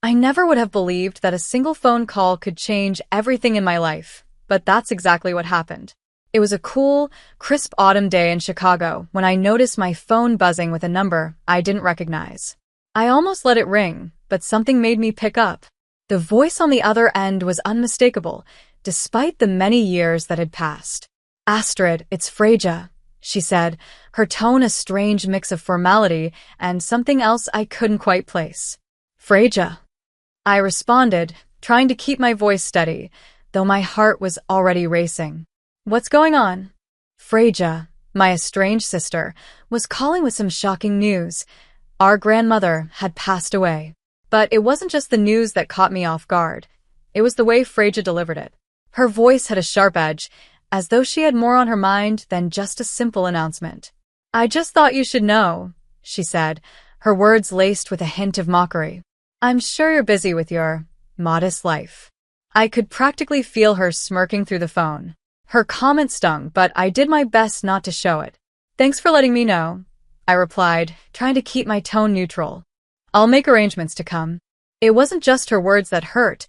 I never would have believed that a single phone call could change everything in my life, but that's exactly what happened. It was a cool, crisp autumn day in Chicago when I noticed my phone buzzing with a number I didn't recognize. I almost let it ring, but something made me pick up. The voice on the other end was unmistakable, despite the many years that had passed. "Astrid, it's Freja," she said, her tone a strange mix of formality and something else I couldn't quite place. "Freja," I responded, trying to keep my voice steady, though my heart was already racing. "What's going on?" Freja, my estranged sister, was calling with some shocking news. Our grandmother had passed away. But it wasn't just the news that caught me off guard. It was the way Freja delivered it. Her voice had a sharp edge, as though she had more on her mind than just a simple announcement. "I just thought you should know," she said, her words laced with a hint of mockery. "I'm sure you're busy with your modest life." I could practically feel her smirking through the phone. Her comment stung, but I did my best not to show it. "Thanks for letting me know," I replied, trying to keep my tone neutral. "I'll make arrangements to come." It wasn't just her words that hurt,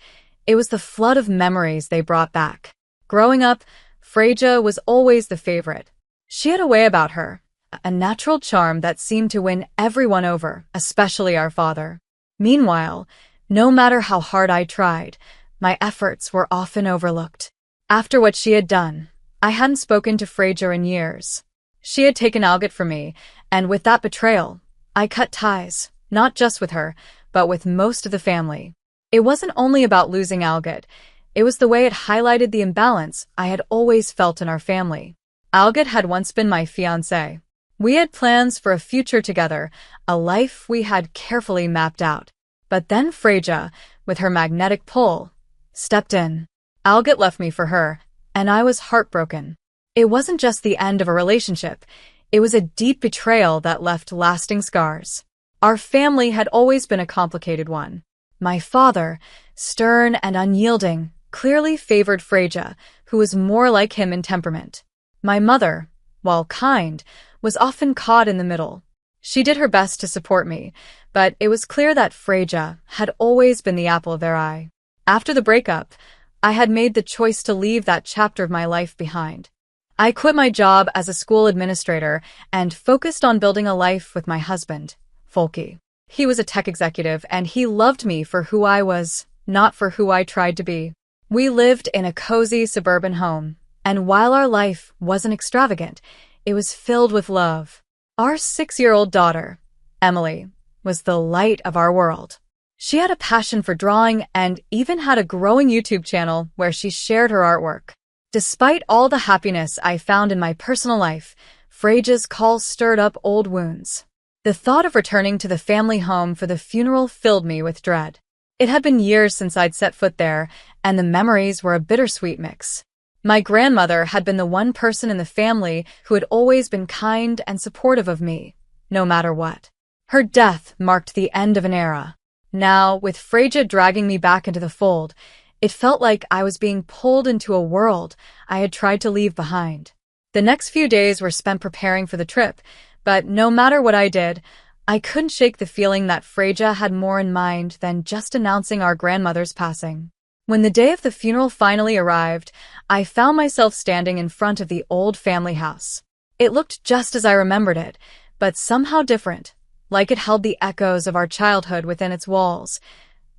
it was the flood of memories they brought back. Growing up, Freja was always the favorite. She had a way about her, a natural charm that seemed to win everyone over, especially our father. Meanwhile, no matter how hard I tried, my efforts were often overlooked. After what she had done, I hadn't spoken to Freja in years. She had taken Algot from me, and with that betrayal, I cut ties. Not just with her, but with most of the family. It wasn't only about losing Algot, it was the way it highlighted the imbalance I had always felt in our family. Algot had once been my fiancé. We had plans for a future together, a life we had carefully mapped out. But then Freja, with her magnetic pull, stepped in. Algot left me for her, and I was heartbroken. It wasn't just the end of a relationship, it was a deep betrayal that left lasting scars. Our family had always been a complicated one. My father, stern and unyielding, clearly favored Freja, who was more like him in temperament. My mother, while kind, was often caught in the middle. She did her best to support me, but it was clear that Freja had always been the apple of their eye. After the breakup, I had made the choice to leave that chapter of my life behind. I quit my job as a school administrator and focused on building a life with my husband, Folky. He was a tech executive and he loved me for who I was, not for who I tried to be. We lived in a cozy suburban home, and while our life wasn't extravagant, it was filled with love. Our 6-year-old daughter, Emily, was the light of our world. She had a passion for drawing and even had a growing YouTube channel where she shared her artwork. Despite all the happiness I found in my personal life, Freja's call stirred up old wounds. The thought of returning to the family home for the funeral filled me with dread. It had been years since I'd set foot there, and the memories were a bittersweet mix. My grandmother had been the one person in the family who had always been kind and supportive of me, no matter what. Her death marked the end of an era. Now, with Freja dragging me back into the fold, it felt like I was being pulled into a world I had tried to leave behind. The next few days were spent preparing for the trip, but no matter what I did, I couldn't shake the feeling that Freja had more in mind than just announcing our grandmother's passing. When the day of the funeral finally arrived, I found myself standing in front of the old family house. It looked just as I remembered it, but somehow different, like it held the echoes of our childhood within its walls.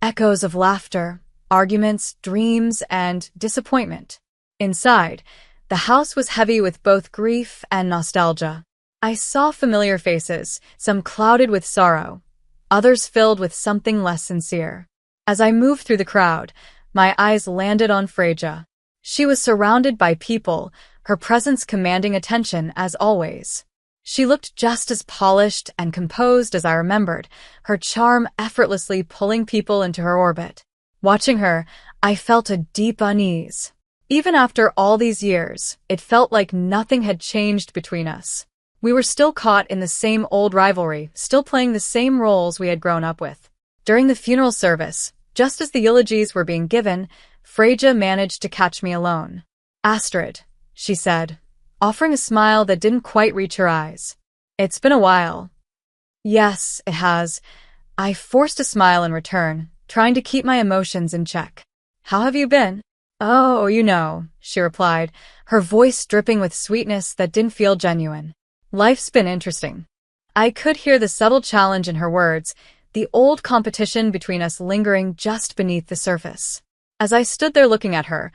Echoes of laughter, arguments, dreams, and disappointment. Inside, the house was heavy with both grief and nostalgia. I saw familiar faces, some clouded with sorrow, others filled with something less sincere. As I moved through the crowd, my eyes landed on Freja. She was surrounded by people, her presence commanding attention as always. She looked just as polished and composed as I remembered, her charm effortlessly pulling people into her orbit. Watching her, I felt a deep unease. Even after all these years, it felt like nothing had changed between us. We were still caught in the same old rivalry, still playing the same roles we had grown up with. During the funeral service, just as the eulogies were being given, Freja managed to catch me alone. "Astrid," she said, offering a smile that didn't quite reach her eyes. "It's been a while." "Yes, it has." I forced a smile in return, trying to keep my emotions in check. How have you been? Oh, you know, she replied, her voice dripping with sweetness that didn't feel genuine. Life's been interesting. I could hear the subtle challenge in her words, the old competition between us lingering just beneath the surface. As I stood there looking at her,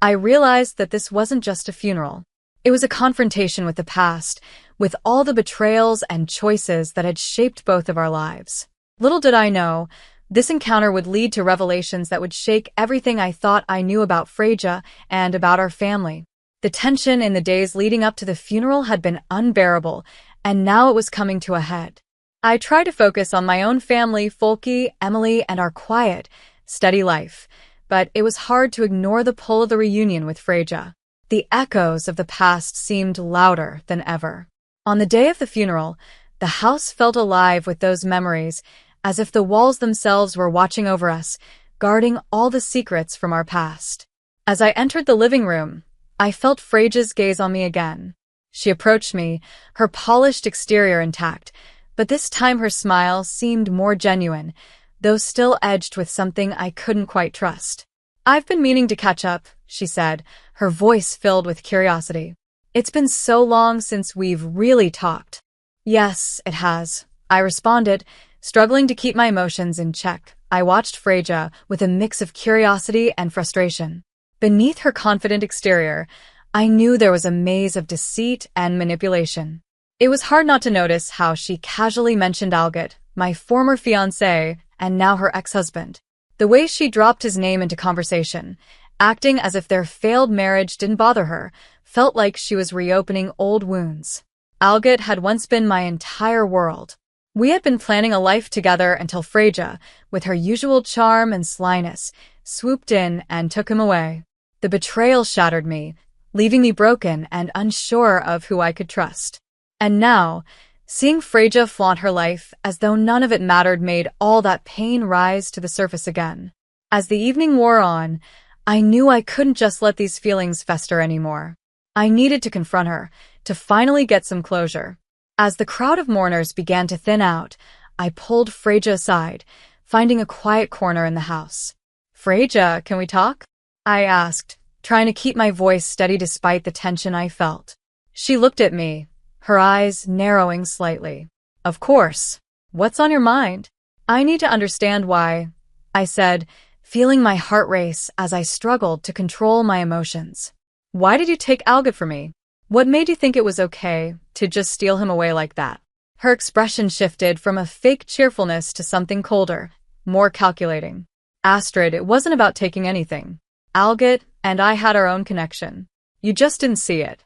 I realized that this wasn't just a funeral. It was a confrontation with the past, with all the betrayals and choices that had shaped both of our lives. Little did I know, this encounter would lead to revelations that would shake everything I thought I knew about Freja and about our family. The tension in the days leading up to the funeral had been unbearable, and now it was coming to a head. I tried to focus on my own family, Folky, Emily, and our quiet, steady life, but it was hard to ignore the pull of the reunion with Freja. The echoes of the past seemed louder than ever. On the day of the funeral, the house felt alive with those memories, as if the walls themselves were watching over us, guarding all the secrets from our past. As I entered the living room, I felt Freja's gaze on me again. She approached me, her polished exterior intact, but this time her smile seemed more genuine, though still edged with something I couldn't quite trust. I've been meaning to catch up, she said, her voice filled with curiosity. It's been so long since we've really talked. Yes, it has, I responded, struggling to keep my emotions in check. I watched Freja with a mix of curiosity and frustration. Beneath her confident exterior, I knew there was a maze of deceit and manipulation. It was hard not to notice how she casually mentioned Algot, my former fiancé, and now her ex-husband. The way she dropped his name into conversation, acting as if their failed marriage didn't bother her, felt like she was reopening old wounds. Algot had once been my entire world. We had been planning a life together until Freja, with her usual charm and slyness, swooped in and took him away. The betrayal shattered me, leaving me broken and unsure of who I could trust. And now, seeing Freja flaunt her life as though none of it mattered made all that pain rise to the surface again. As the evening wore on, I knew I couldn't just let these feelings fester anymore. I needed to confront her, to finally get some closure. As the crowd of mourners began to thin out, I pulled Freja aside, finding a quiet corner in the house. Freja, can we talk? I asked, trying to keep my voice steady despite the tension I felt. She looked at me, her eyes narrowing slightly. Of course. What's on your mind? I need to understand why, I said, feeling my heart race as I struggled to control my emotions. Why did you take Algot from me? What made you think it was okay to just steal him away like that? Her expression shifted from a fake cheerfulness to something colder, more calculating. Astrid, it wasn't about taking anything. Algot and I had our own connection. You just didn't see it.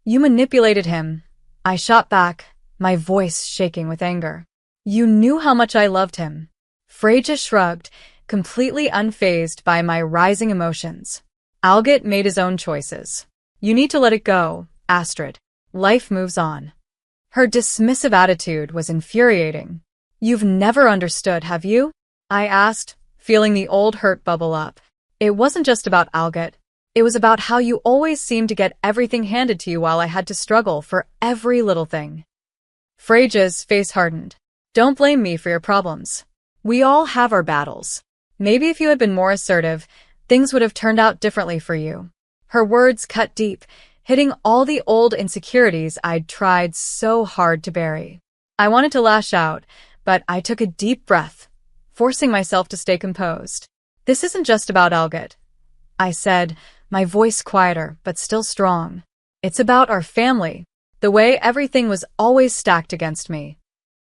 You manipulated him. I shot back, my voice shaking with anger. You knew how much I loved him. Freja shrugged, completely unfazed by my rising emotions. Algot made his own choices. You need to let it go, Astrid. Life moves on. Her dismissive attitude was infuriating. You've never understood, have you? I asked, feeling the old hurt bubble up. It wasn't just about Algot. It was about how you always seemed to get everything handed to you while I had to struggle for every little thing. Freja's face hardened. Don't blame me for your problems. We all have our battles. Maybe if you had been more assertive, things would have turned out differently for you. Her words cut deep, hitting all the old insecurities I'd tried so hard to bury. I wanted to lash out, but I took a deep breath, forcing myself to stay composed. This isn't just about Algot, I said, my voice quieter but still strong. It's about our family, the way everything was always stacked against me.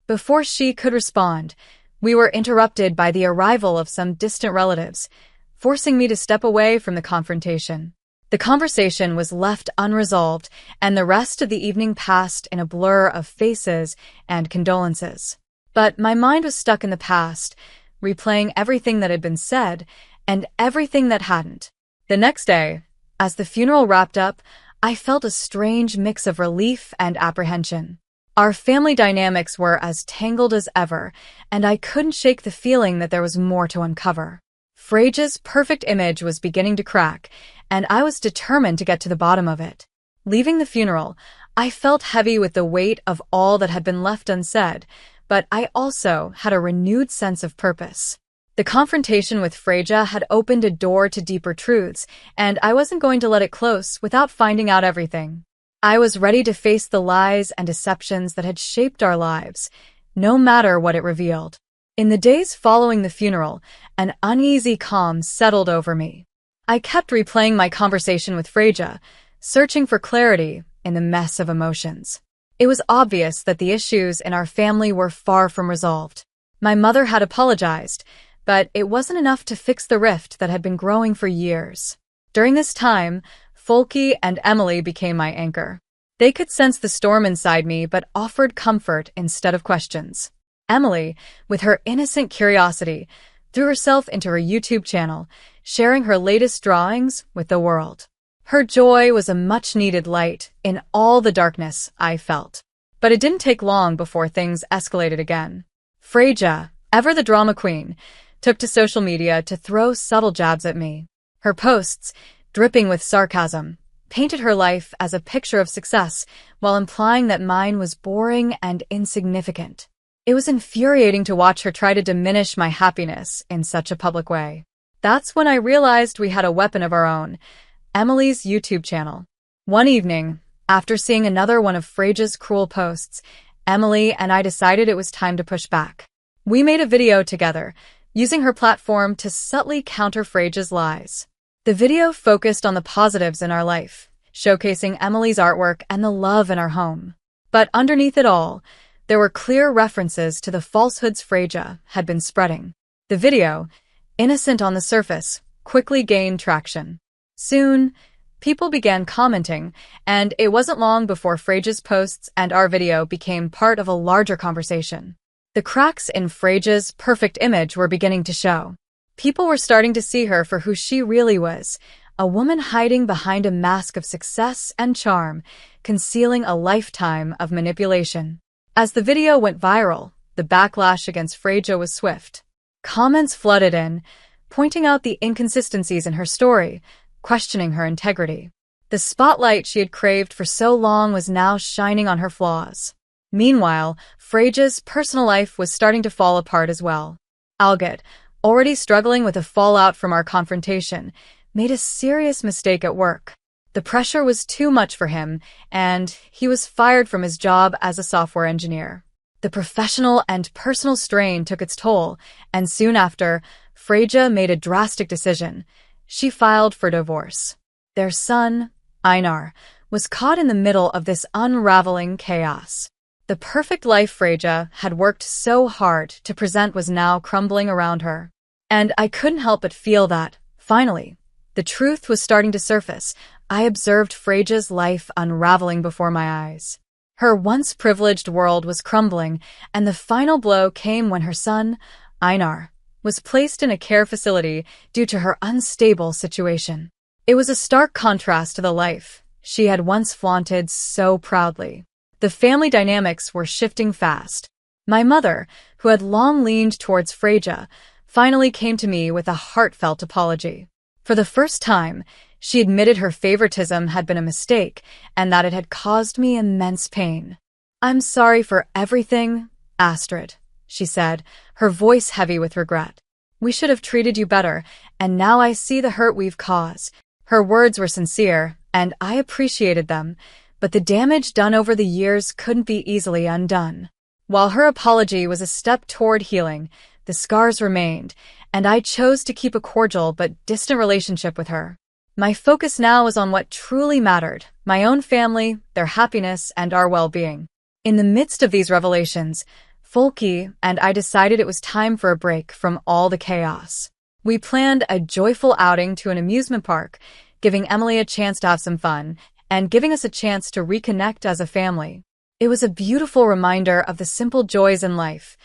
Before she could respond, we were interrupted by the arrival of some distant relatives, forcing me to step away from the confrontation. The conversation was left unresolved, and the rest of the evening passed in a blur of faces and condolences. But my mind was stuck in the past, replaying everything that had been said and everything that hadn't. The next day, as the funeral wrapped up, I felt a strange mix of relief and apprehension. Our family dynamics were as tangled as ever, and I couldn't shake the feeling that there was more to uncover. Freja's perfect image was beginning to crack, and I was determined to get to the bottom of it. Leaving the funeral, I felt heavy with the weight of all that had been left unsaid, but I also had a renewed sense of purpose. The confrontation with Freja had opened a door to deeper truths, and I wasn't going to let it close without finding out everything. I was ready to face the lies and deceptions that had shaped our lives, no matter what it revealed. In the days following the funeral, an uneasy calm settled over me. I kept replaying my conversation with Freja, searching for clarity in the mess of emotions. It was obvious that the issues in our family were far from resolved. My mother had apologized, but it wasn't enough to fix the rift that had been growing for years. During this time, Folky and Emily became my anchor. They could sense the storm inside me but offered comfort instead of questions. Emily, with her innocent curiosity, threw herself into her YouTube channel, sharing her latest drawings with the world. Her joy was a much-needed light in all the darkness I felt. But it didn't take long before things escalated again. Freja, ever the drama queen, took to social media to throw subtle jabs at me. Her posts, dripping with sarcasm, painted her life as a picture of success while implying that mine was boring and insignificant. It was infuriating to watch her try to diminish my happiness in such a public way. That's when I realized we had a weapon of our own, Emily's YouTube channel. One evening, after seeing another one of Freja's cruel posts, Emily and I decided it was time to push back. We made a video together, using her platform to subtly counter Freja's lies. The video focused on the positives in our life, showcasing Emily's artwork and the love in our home. But underneath it all, there were clear references to the falsehoods Freja had been spreading. The video, innocent on the surface, quickly gained traction. Soon, people began commenting, and it wasn't long before Freja's posts and our video became part of a larger conversation. The cracks in Freja's perfect image were beginning to show. People were starting to see her for who she really was, a woman hiding behind a mask of success and charm, concealing a lifetime of manipulation. As the video went viral, the backlash against Freja was swift. Comments flooded in, pointing out the inconsistencies in her story, questioning her integrity. The spotlight she had craved for so long was now shining on her flaws. Meanwhile, Freja's personal life was starting to fall apart as well. Algot, already struggling with the fallout from our confrontation, made a serious mistake at work. The pressure was too much for him, and he was fired from his job as a software engineer. The professional and personal strain took its toll, and soon after, Freja made a drastic decision. She filed for divorce. Their son, Einar, was caught in the middle of this unraveling chaos. The perfect life Freja had worked so hard to present was now crumbling around her. And I couldn't help but feel that, finally, the truth was starting to surface. I observed Freja's life unraveling before my eyes. Her once privileged world was crumbling, and the final blow came when her son, Einar, was placed in a care facility due to her unstable situation. It was a stark contrast to the life she had once flaunted so proudly. The family dynamics were shifting fast. My mother, who had long leaned towards Freja, finally came to me with a heartfelt apology. For the first time, she admitted her favoritism had been a mistake and that it had caused me immense pain. "I'm sorry for everything, Astrid," she said, her voice heavy with regret. "We should have treated you better, and now I see the hurt we've caused." Her words were sincere, and I appreciated them, but the damage done over the years couldn't be easily undone. While her apology was a step toward healing, the scars remained, and I chose to keep a cordial but distant relationship with her. My focus now was on what truly mattered, my own family, their happiness, and our well-being. In the midst of these revelations, Folky and I decided it was time for a break from all the chaos. We planned a joyful outing to an amusement park, giving Emily a chance to have some fun, and giving us a chance to reconnect as a family. It was a beautiful reminder of the simple joys in life,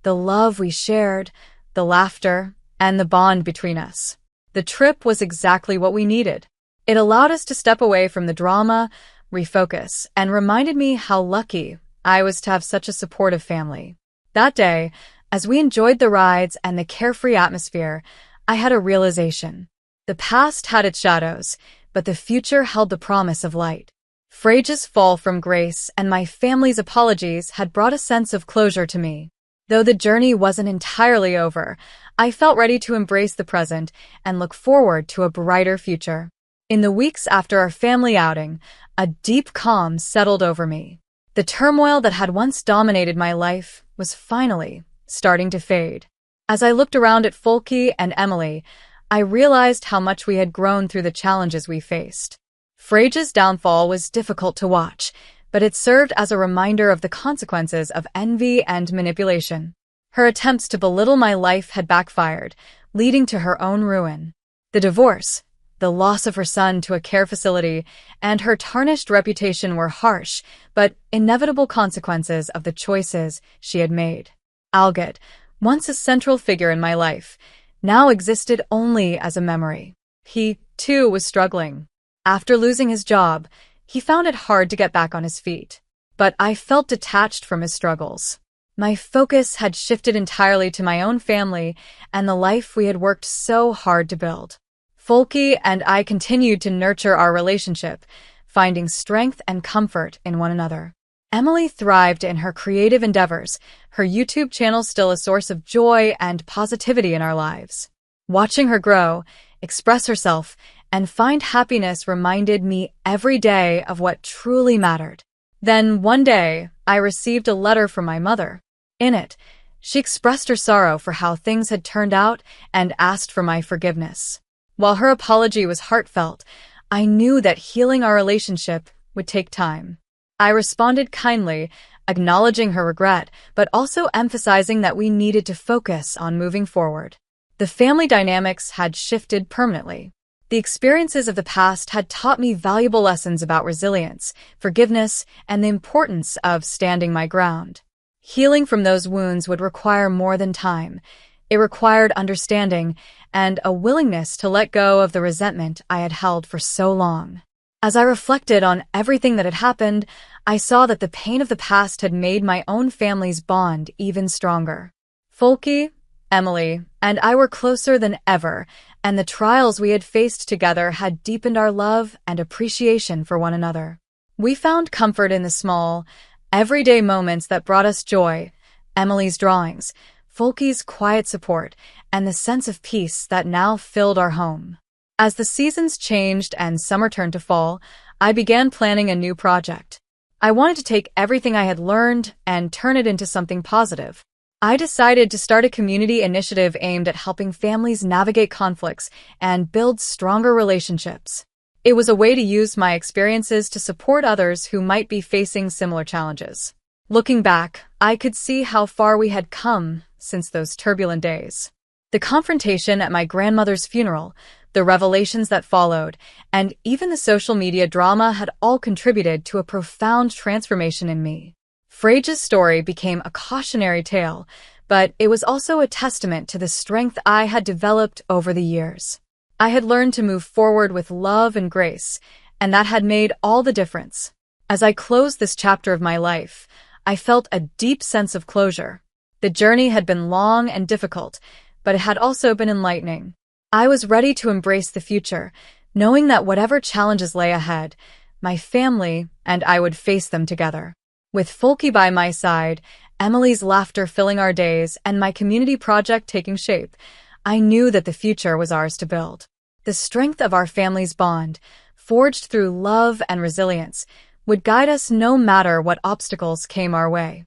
the love we shared, the laughter, and the bond between us. The trip was exactly what we needed. It allowed us to step away from the drama, refocus, and reminded me how lucky I was to have such a supportive family. That day, as we enjoyed the rides and the carefree atmosphere, I had a realization. The past had its shadows, but the future held the promise of light. Freja's fall from grace and my family's apologies had brought a sense of closure to me. Though the journey wasn't entirely over, I felt ready to embrace the present and look forward to a brighter future. In the weeks after our family outing, a deep calm settled over me. The turmoil that had once dominated my life was finally starting to fade. As I looked around at Folke and Emily, I realized how much we had grown through the challenges we faced. Frage's downfall was difficult to watch, but it served as a reminder of the consequences of envy and manipulation. Her attempts to belittle my life had backfired, leading to her own ruin. The divorce, the loss of her son to a care facility, and her tarnished reputation were harsh but inevitable consequences of the choices she had made. Algot, once a central figure in my life, now existed only as a memory. He, too, was struggling. After losing his job, he found it hard to get back on his feet. But I felt detached from his struggles. My focus had shifted entirely to my own family and the life we had worked so hard to build. Folke and I continued to nurture our relationship, finding strength and comfort in one another. Emily thrived in her creative endeavors, her YouTube channel still a source of joy and positivity in our lives. Watching her grow, express herself, and find happiness reminded me every day of what truly mattered. Then, one day, I received a letter from my mother. In it, she expressed her sorrow for how things had turned out and asked for my forgiveness. While her apology was heartfelt, I knew that healing our relationship would take time. I responded kindly, acknowledging her regret, but also emphasizing that we needed to focus on moving forward. The family dynamics had shifted permanently. The experiences of the past had taught me valuable lessons about resilience, forgiveness, and the importance of standing my ground. Healing from those wounds would require more than time. It required understanding and a willingness to let go of the resentment I had held for so long. As I reflected on everything that had happened, I saw that the pain of the past had made my own family's bond even stronger. Folke, Emily, and I were closer than ever, and the trials we had faced together had deepened our love and appreciation for one another. We found comfort in the small, everyday moments that brought us joy: Emily's drawings, Folke's quiet support, and the sense of peace that now filled our home. As the seasons changed and summer turned to fall, I began planning a new project. I wanted to take everything I had learned and turn it into something positive. I decided to start a community initiative aimed at helping families navigate conflicts and build stronger relationships. It was a way to use my experiences to support others who might be facing similar challenges. Looking back, I could see how far we had come since those turbulent days. The confrontation at my grandmother's funeral, the revelations that followed, and even the social media drama had all contributed to a profound transformation in me. Frage's story became a cautionary tale, but it was also a testament to the strength I had developed over the years. I had learned to move forward with love and grace, and that had made all the difference. As I closed this chapter of my life, I felt a deep sense of closure. The journey had been long and difficult, but it had also been enlightening. I was ready to embrace the future, knowing that whatever challenges lay ahead, my family and I would face them together. With Folke by my side, Emily's laughter filling our days, and my community project taking shape, I knew that the future was ours to build. The strength of our family's bond, forged through love and resilience, would guide us no matter what obstacles came our way.